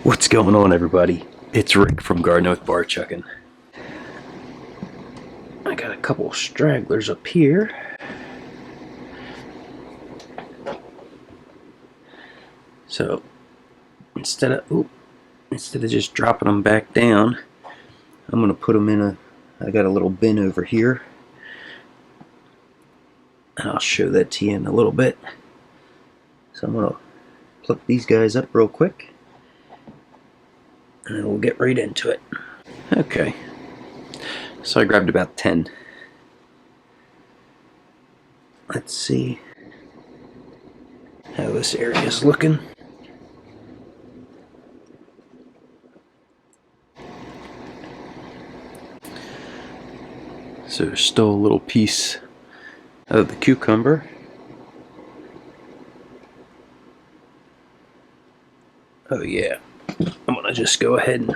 What's going on, everybody? It's Rick from Garden with Barchuckin. I got a couple stragglers up here. So instead of just dropping them back down, I'm gonna put them in I got a little bin over here, and I'll show that to you in a little bit. So I'm gonna pluck these guys up real quick, and then we'll get right into it. Okay, so I grabbed about 10. Let's see how this area is looking. So there's still a little piece of the cucumber. Oh yeah, I'm gonna just go ahead and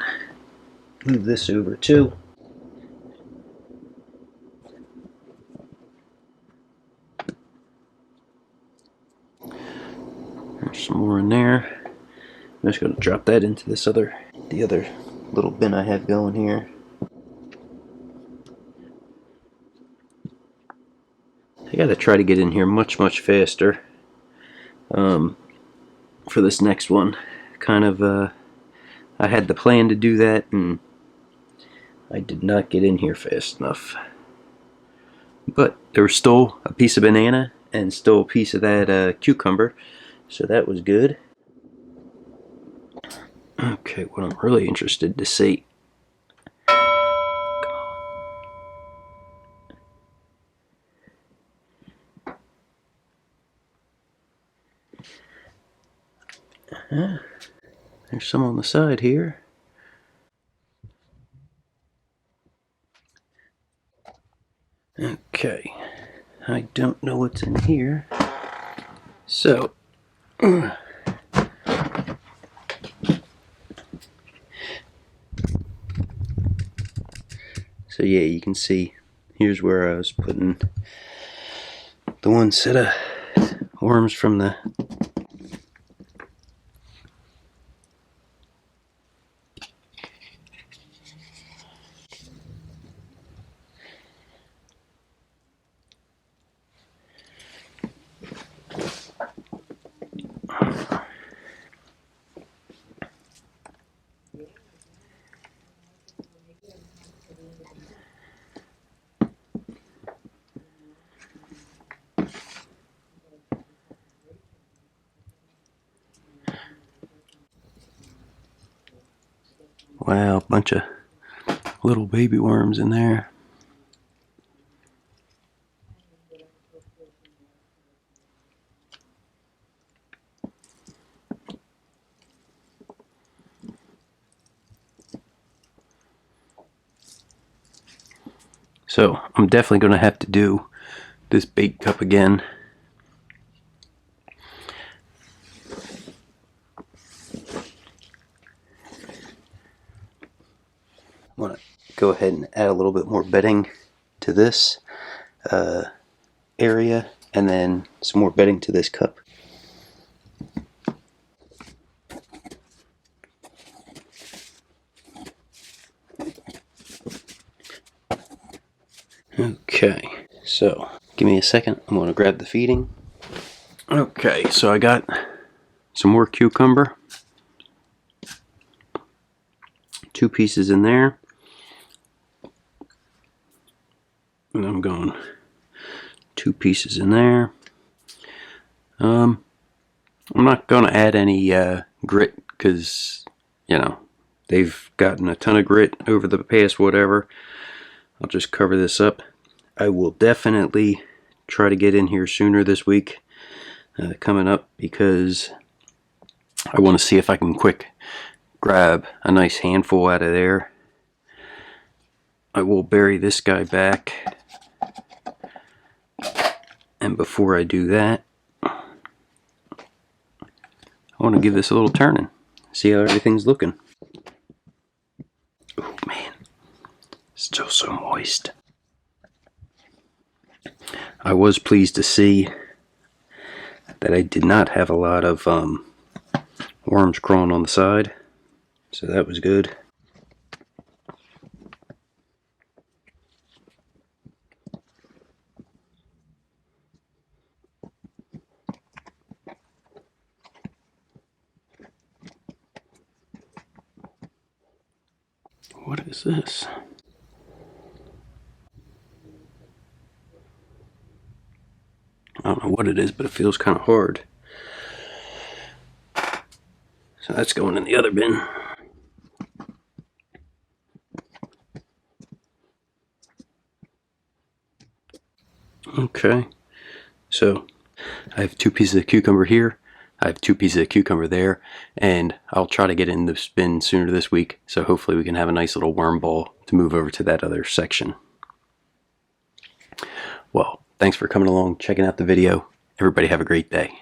move this over too. There's some more in there. I'm just gonna drop that into the other little bin I have going here. I gotta try to get in here much faster for this next one. I had the plan to do that, and I did not get in here fast enough. But there was still a piece of banana and still a piece of that cucumber, so that was good. Okay, what I'm really interested to see. There's some on the side here. Okay, I don't know what's in here. So, yeah, you can see here's where I was putting the one set of worms from the wow, bunch of little baby worms in there. So I'm definitely going to have to do this bait cup again. I want to go ahead and add a little bit more bedding to this area, and then some more bedding to this cup. Okay, so give me a second. I'm going to grab the feeding. Okay, so I got some more cucumber. 2 pieces in there. And I'm going 2 pieces in there. I'm not going to add any grit because, you know, they've gotten a ton of grit over the past whatever. I'll just cover this up. I will definitely try to get in here sooner this week coming up, because I want to see if I can quick grab a nice handful out of there. I will bury this guy back, and before I do that, I want to give this a little turning, see how everything's looking. Oh man, still so moist. I was pleased to see that I did not have a lot of worms crawling on the side. So that was good. What is this? I don't know what it is, but it feels kind of hard. So that's going in the other bin. Okay, so I have 2 pieces of cucumber here. I have 2 pieces of cucumber there, and I'll try to get in the bin sooner this week, so hopefully we can have a nice little worm ball to move over to that other section. Well, thanks for coming along, checking out the video. Everybody have a great day.